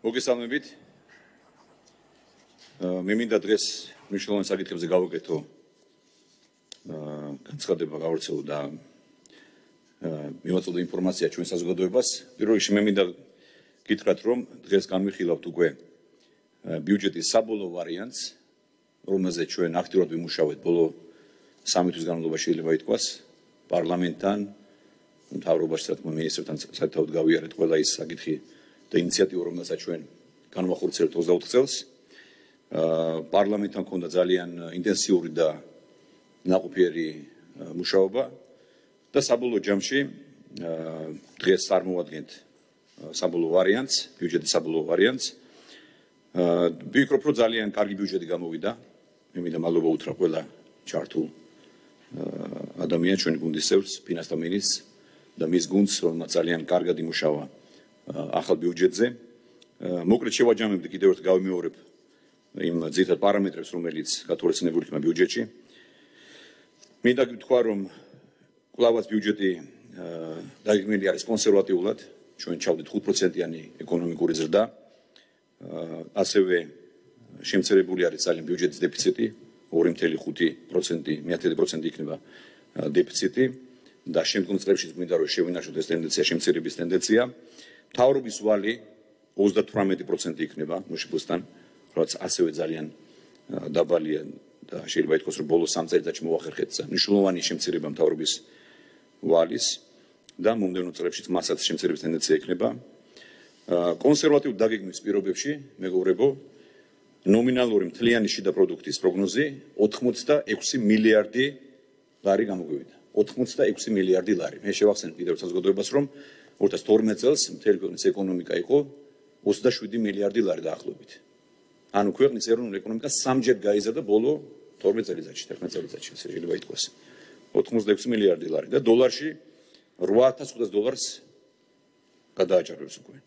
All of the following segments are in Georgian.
მოგესალმებით. მე მინდა დღეს მნიშვნელოვან საკითხებზე გავაკეთო განცხადება გავავრცელო და მივაწოდო ინფორმაცია ჩვენ საზოგადოებას. პირველ რიგში მე მინდა გითხრათ, რომ დღეს განვიხილავთ უკვე ბიუჯეტის საბოლოო ვარიანტს, რომელზეც ჩვენ აქტიურად ვიმუშავეთ ბოლო 3 თვის განმავლობაში შეიძლება ითქვას, პარლამენტთან, მთავრობაში, რა თქმა უნდა, მინისტრთან საერთოდ გავიარეთ ყველა ის საკითხი და ინიციატივა, რომელსაც ჩვენ განვახორციელებთ 24 წელს. პარლამენტთან ქონდა ძალიან ინტენსიური და ნაყოფიერი მუშაობა და საბოლოო ჯამში დღეს წარმოვადგენთ საბოლოო ვარიანტს, ბიუჯეტის საბოლოო ვარიანტს. ვფიქრობ, რომ ძალიან კარგი ბიუჯეტი გამოვიდა. მე მინდა მადლობა უთხრა ყველა ჩართულ ადამიანს, ჩვენი გუნდის წევრს, ფინანსთა მინისტრს და მის გუნდს, რომელმაც ძალიან კარგად იმუშავა ახალ ბიუჯეტზე. მოკლედ შევაჯამებდი კიდევ ერთ გავიმეორებ იმ ძირითად პარამეტრებს, რომელიც გათვალისწინებული იქნება ბიუჯეტში. მინდა გითხრა, რომ კვლავაც ბიუჯეტი დაგეგმილი არის კონსერვატიულად, ჩვენ ჩავდით 5%-იანი ეკონომიკური ზრდა. ასევე შემცირებული არის ძალიან ბიუჯეტის დეფიციტი, 2.5%, 1% იქნება დეფიციტი და შემდგომ წლებშიც მინდა რომ შევინარჩუნოთ ეს ტენდენცია, შემცირების ტენდენცია. მთავრობის ვალი 38% იქნება მშპ-სთან, რაც ასევე ძალიან დაბალია და შეიძლება ითქვას, რომ ბოლო 3 წელიწადში მოახერხეთ მნიშვნელოვანი შემცირება მთავრობის ვალის და მომდევნო წლებშიც მასაც შემცირების ტენდენცია იქნება. კონსერვატიულ დაგეგმვის პირობებში, მეგობრებო, ნომინალური მთლიანი შიდა პროდუქტის პროგნოზი 86 მილიარდი ლარი გამოგვივიდა. 86 მილიარდი ლარი. მე შევახსენებ კიდევ საზოგადოებას, რომ 2012 წელს მთელი ქვეყნის ეკონომიკა იყო 27 მილიარდი ლარი დაახლოებით. ანუ ქვეყნის ეროვნული ეკონომიკა 3-ჯერ გაიზარდა ბოლო 12 წელიწადში, 11 წელიწადში, ესე შეიძლება ითქვას. 86 მილიარდი ლარი და დოლარში $8,500 გადააჭარბებს უკვე.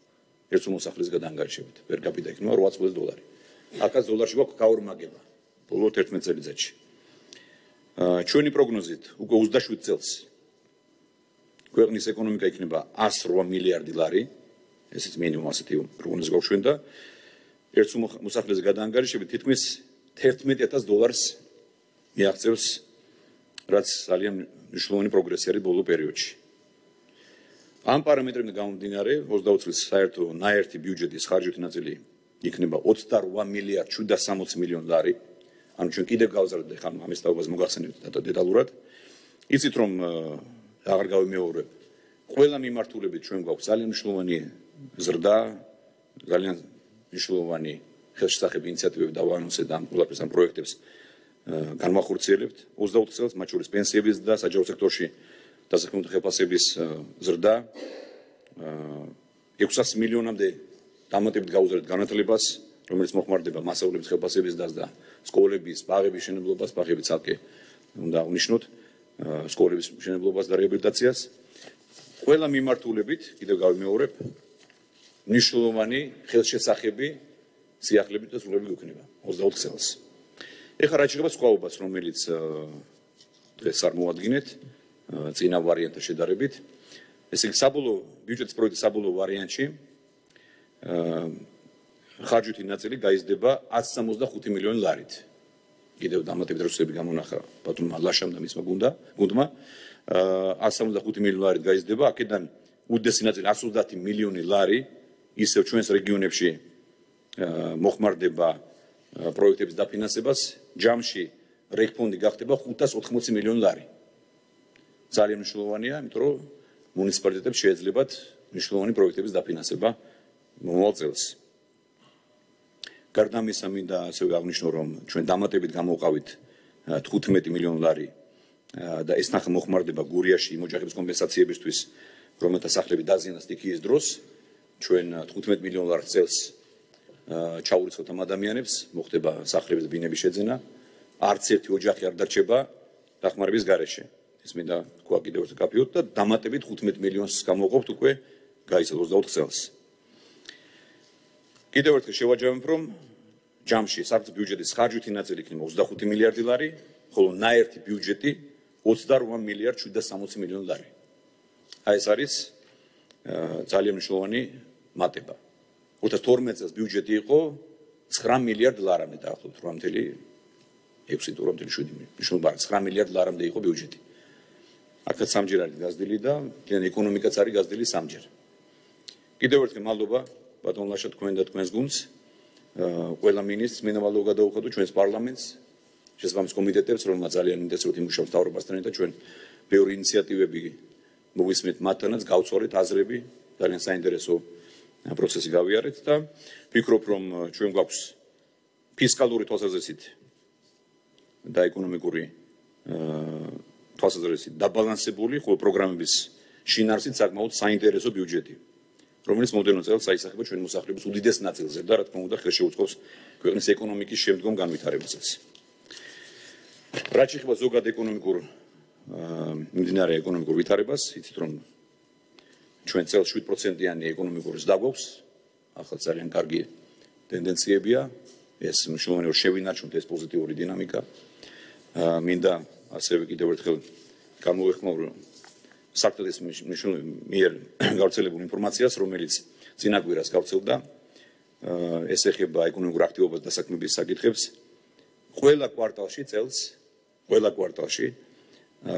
ერთ მოსახლის გადაანგარიშებით. ვერ კაპიტა იქნება $8,500. $100 გვაქვს გაორმაგება ბოლო 11 წელიწადში. ჩვენი პროგნოზით უკვე 27 წელს ქვეყნის ეკონომიკა იქნება 108 მილიარდი ლარი, ესეც მინიმუმ ასეთი პროგნოზი გვაქვს ჩვენ და ერთ მოსახლის გადაანგარიშებით თითქმის $11,000 მიაღწევს, რაც ძალიან მნიშვნელოვანი პროგრესი არის ბოლო პერიოდში. ამ პარამეტრებიდან გამომდინარე, 20 წლის საერთო ნაერთი ბიუჯეტის ხარჯითი ნაწილი იქნება 28 მილიარდ 760 მილიონი ლარი. ანუ ჩვენ კიდევ გავზარდეთ ხან ამის თაობას მოგახსენებთ და დეტალურად. იცით რომ აღარ გავიმეორებ. ყველა მიმართულებით ჩვენ გვაქვს ძალიან მნიშვნელოვანი ზრდა, ძალიან მნიშვნელოვანი ხელშესახები ინიციატივები დავაანონსეთ და ამ ყველაფერს ამ პროექტებს განვახორციელებთ. 24 წელს მათ შორის პენსიების და საჯარო სექტორში დასაქმებულთა ხელფასების ზრდა 600 მილიონამდე დამატებით გავუზარდეთ განათლებას, რომელიც მოხმარდება მასწავლებლების ხელფასების დაზრდა, სკოლების, ბაღების მშენებლობას, ბაღები ცალკე უნდა აღნიშნოთ, სკოლების მშენებლობას და რეაბილიტაციას. ყველა მიმართულებით, კიდევ გავიმეორებ, მნიშვნელოვანი ხელშესახები სიახლეებით და სრულები გვექნება 24 წელს. ეხლა რაც შეეხება სხვაობას, რომელიც დღეს წარმოვადგინეთ წინა ვარიანტთან შედარებით, ესე იგი საბოლოო ბიუჯეტის პროექტის საბოლოო ვარიანტში ხარჯითი ნაწილი გაიზრდება 165 მილიონი ლარით. კიდევ დამატებით რესურსები გამონახა ბატონმა ლაშამ და მისმა გუნდმა 165 მილიონი ლარით გაიზრდება, აქედან უდიდესი ნაწილი 130 მილიონი ლარი ისევ ჩვენს რეგიონებში მოხმარდება პროექტების დაფინანსებას, ჯამში რეგფონდი გახდება 580 მილიონი ლარი. ძალიან მნიშვნელოვანია, იმიტომ რომ მუნიციპალიტეტებს შეეძლებათ მნიშვნელოვანი პროექტების დაფინანსება მომავალ წელს. გარდა ამისა, მინდა ასევე აღნიშნო, რომ ჩვენ დამატებით გამოვყავით 15 მილიონი ლარი და ეს ნახა მოხმარდება გურიაში იმ ოჯახების კომპენსაციებისთვის, რომელთა სახლები დაზიანდა სტიქიის დროს. ჩვენ 15 მილიონ ლარს წელს ჩაურიცხავთ ამ ადამიანებს, მოხდება სახლების და ბინების შეძენა. არც ერთი ოჯახი არ დარჩება დახმარების გარეშე. ეს მინდა თქვა კიდევ ერთ კაფეოთ და დამატებით 15 მილიონს გამოვყოფთ უკვე გაიცალ 24 წელს. კიდევ ერთხელ შევაჯამებ, რომ ჯამში საბჭოთა ბიუჯეტის ხარჯითი ნაწილი იქნება 25 მილიარდი ლარი, ხოლო ნაერთი ბიუჯეტი 28 მილიარდ 760 მილიონი ლარი. აი ეს არის ძალიან მნიშვნელოვანი მატება. 2012 წელს ბიუჯეტი იყო 9 მილიარდ ლარამდე დაახლოებით 8.6-8.7 მნიშვნელოვნად 9 მილიარდ ლარამდე იყო ბიუჯეტი. აქაც სამჯერ არის გაზრდილი და ეკონომიკაც არის გაზრდილი სამჯერ. კიდევ ერთხელ მადლობა ბატონ ლაშა თქვენ და თქვენს გუნდს, ყველა მინისტრს მინდა მადლობა გადავუხადო ჩვენს პარლამენტს, შესაბამის კომიტეტებს, რომელმაც ძალიან ინტენსიურად იმუშავებს მთავრობასთან ერთად, ჩვენ ბევრი ინიციატივები მოვისმენთ მათთანაც, გავცვალეთ აზრები, ძალიან საინტერესო პროცესი გავიარეთ და ვფიქრობ, რომ ჩვენ გვაქვს ფისკალური თვალსაზრისით და ეკონომიკური თვალსაზრისით დაბალანსებული ხოლო პროგრამების შინაარსით საკმაოდ საინტერესო ბიუჯეტი, რომელიც მომდევნო წელს აისახება ჩვენ მოსახლეობის უდიდეს ნაწილზე და რა თქმა უნდა ხელშეუწყობს ქვეყნის ეკონომიკის შემდგომ განვითარებასაც. რაც შეეხება ზოგად ეკონომიკურ მიმდინარე ეკონომიკურ ვითარებას, იცით რომ ჩვენ წელს 7%-იანი ეკონომიკური ზრდა გვაქვს, ახლა ძალიან კარგი ტენდენციებია, ეს მნიშვნელოვანია შევინარჩუნოთ ეს პოზიტიური დინამიკა. მინდა ასევე კიდევ ერთხელ გამოვეხმაურო საფრთხის მიერ გავრცელებულ ინფორმაციას, რომელიც წინა კვირას გავრცელდა, ეს ეხება ეკონომიკურ აქტივობას და დასაქმების საკითხებს. ყველა კვარტალში წელს, ყველა კვარტალში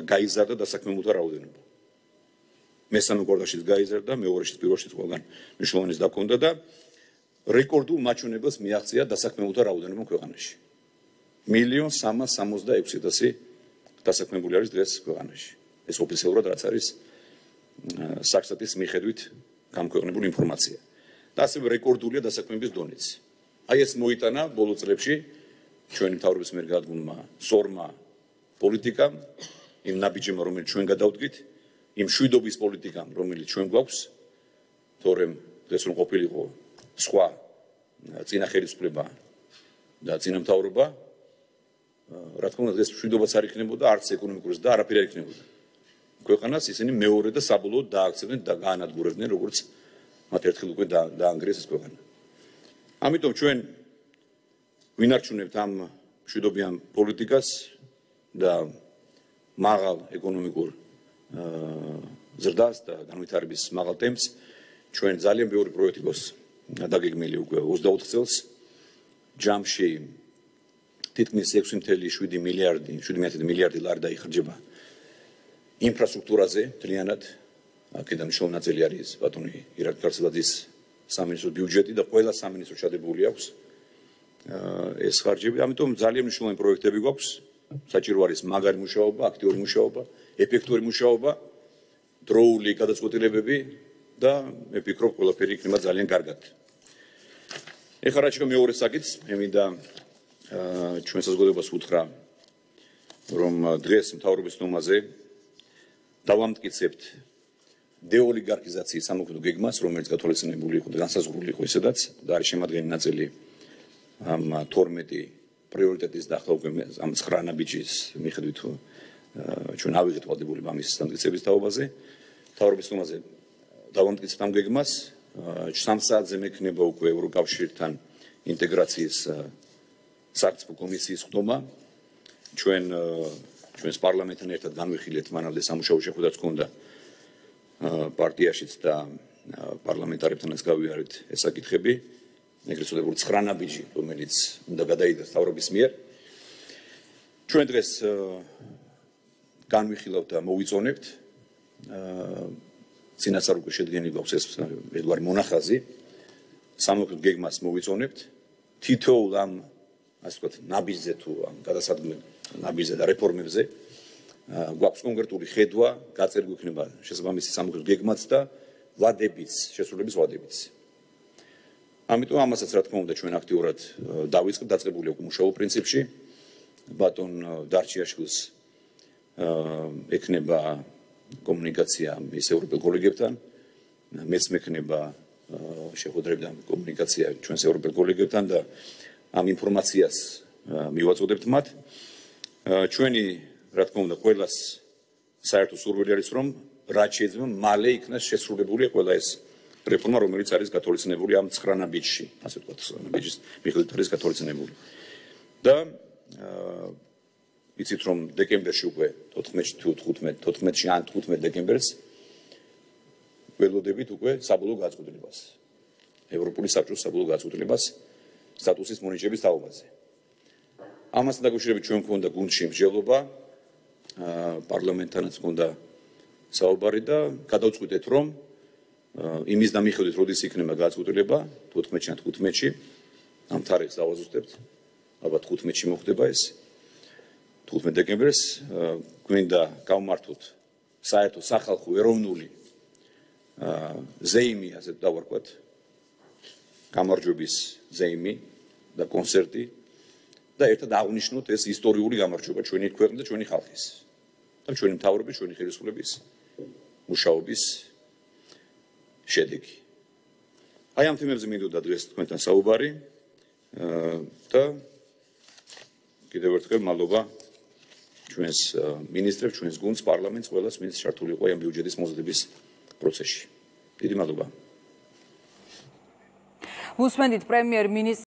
გაიზარდა დასაქმებულთა რაოდენობა. მესამე კვარტალშიც გაიზარდა, მეორეშიც, პირველშიც ყველგან მნიშვნელოვანი ზრდა ჰქონდა და რეკორდულ მაჩვენებელს მიაღწია დასაქმებულთა რაოდენობა ქვეყანაში. 1,366,000 დასაქმებული არის დღეს ქვეყანაში. ეს ოფიციალურად რაც არის საქსტატის მიხედვით გამქვეყნებული ინფორმაცია. და ასევე რეკორდულია დასაქმების დონეც. აი ეს მოიტანა ბოლო წლებში ჩვენი მთავრობის მიერ გადადგმულმა სორმა პოლიტიკამ, იმ ნაბიჯებმა, რომელიც ჩვენ გადავდგით, იმ მშვიდობის პოლიტიკამ, რომელიც ჩვენ გვაქვს, თორემ დღეს რომ ყოფილიყო სხვა წინა ხელისუფლება და წინა მთავრობა, რა თქმა უნდა, დღეს მშვიდობაც არ იქნებოდა, არც ეკონომიკური ზრდა, არაფერი არ იქნებოდა. ქვეყანას ისინი მეორე და საბოლოოდ დააქცევდნენ და გაანადგურებდნენ, როგორც მათ ერთხელ უკვე დაანგრიეს ეს ქვეყანა. ამიტომ ჩვენ ვინარჩუნებთ ამ მშვიდობიან პოლიტიკას და მაღალ ეკონომიკურ ზრდას და განვითარების მაღალ ტემპს. ჩვენ ძალიან ბევრი პროექტი გვაქვს დაგეგმილი უკვე 24 წელს. ჯამში თითქმის 6.7 მილიარდი ლარი დაიხარჯება ინფრასტრუქტურაზე მთლიანად. აქედან მნიშვნელოვანი ნაწილი არის ბატონი ირაკლი ქარცელაძის სამინისტროს ბიუჯეტი და ყველა სამინისტრო შადებული აქვს ეს ხარჯები. ამიტომ ძალიან მნიშვნელოვანი პროექტები გვაქვს. საჭირო არის მაგარი მუშაობა, აქტიური მუშაობა, ეფექტური მუშაობა, დროული გადაწყვეტილებები და მე ვფიქრობ, ყველაფერი იქნება ძალიან კარგად. ეხლა რაც შეეხება მეორე საკითხს, მე მინდა ჩვენ საზოგადოებას უთხრა, რომ დღეს მთავრობის ნომაზე დავამტკიცებთ დეოლიგარქიზაციის სამოქმედო გეგმას, რომელიც გათვალისწინებული იყო და განსაზღვრული იყო ისედაც და არის შემადგენელი ნაწილი ამ 12 პრიორიტეტის და ახლა უკვე ამ 9 ნაბიჯის მიხედვით ჩვენ ავიღეთ ვალდებული ამის დამტკიცების თაობაზე. მთავრობის ნომაზე დავამტკიცებთ ამ გეგმას. 3 საათზე მექნება უკვე ევროკავშირთან ინტეგრაციის საერთო კომისიის ხდომა. ჩვენს პარლამენტთან ერთად განვიხილეთ მანამდე სამუშაო შეხვედრაც ჰქონდა პარტიაშიც და პარლამენტარებთანაც გავიარეთ ეს საკითხები. ეგრეთ წოდებული 9 ნაბიჯი, რომელიც უნდა გადაიდოს მთავრობის მიერ. ჩვენ დღეს განვიხილავთ და მოვიწონებთ. წინასწარ უკვე შედგენილი გვაქვს ეს ერთგვარი მონახაზი. სამოქმედო გეგმას მოვიწონებთ. თითოეულ ამ ასე ვთქვათ ნაბიჯზე თუ ამ გადასადგმელ ნაბიჯზე და რეფორმებზე გვაქვს კონკრეტული ხედვა, გაწერილი იქნება შესაბამისი სამოქმედო გეგმაც და ვადებიც, შესრულების ვადებიც. ამიტომ ამასაც რა თქმა უნდა ჩვენ აქტიურად დავიწყებთ, დაწყებული აქვს მუშაობა პრინციპში. ბატონ დარჩიაშვილს ექნება კომუნიკაცია მის ევროპელ კოლეგებთან, მეც მექნება შეხვედრები და კომუნიკაცია ჩვენს ევროპელ კოლეგებთან და ამ ინფორმაციას მივაწოდებთ მათ. ჩვენი რა თქმა უნდა ყველას საერთო სურვილი არის რომ რაც შეიძლება მალე იქნას შესრულებული ყველა ეს რეფორმა, რომელიც არის გათვალისწინებული ამ 9 ნაბიჯში, ასე ვთქვათ, 9 ნაბიჯის მიხედვით არის გათვალისწინებული. და იცით რომ დეკემბერში უკვე 14-15 ან 15 დეკემბერს ველოდებით უკვე საბოლოო გადაწყვეტილებას. ევროპული საბჭოს საბოლოო გაწყვეტილებას სტატუსის მონიჭების თაობაზე. ამასთან დაკავშირებით ჩვენ გვქონდა გუნდში მსჯელობა, პარლამენტთანაც გვქონდა საუბარი და გადავწყვიტეთ, რომ იმის და მიხედვით, როდის იქნება გაწყვეტილება 14-ში ან 15-ში, ამ თარიღს დავაზუსტებთ, ალბათ 15-ში მოხდება ეს, 15 დეკემბერს გვინდა გავმართოთ საერთო სახალხო ეროვნული ზეიმი, ასე დავარქვათ, გამარჯვების ზეიმი და კონცერტი და ერთად აღნიშნოთ ეს ისტორიული გამარჯვება ჩვენი ქვეყნის და ჩვენი ხალხის და ჩვენი მთავრობის, ჩვენი ხელისუფლების მუშაობის შედეგი. აი ამ თემებზე მინდოდა დღეს თქვენთან საუბარი და კიდევ ერთხელ მადლობა ჩვენს მინისტრებს, ჩვენს გუნდს, პარლამენტს, ყველას, ვინც ჩართული იყო ამ ბიუჯეტის მოზიდების პროცესში. დიდი მადლობა. უსმენთ პრემიერ-მინისტრ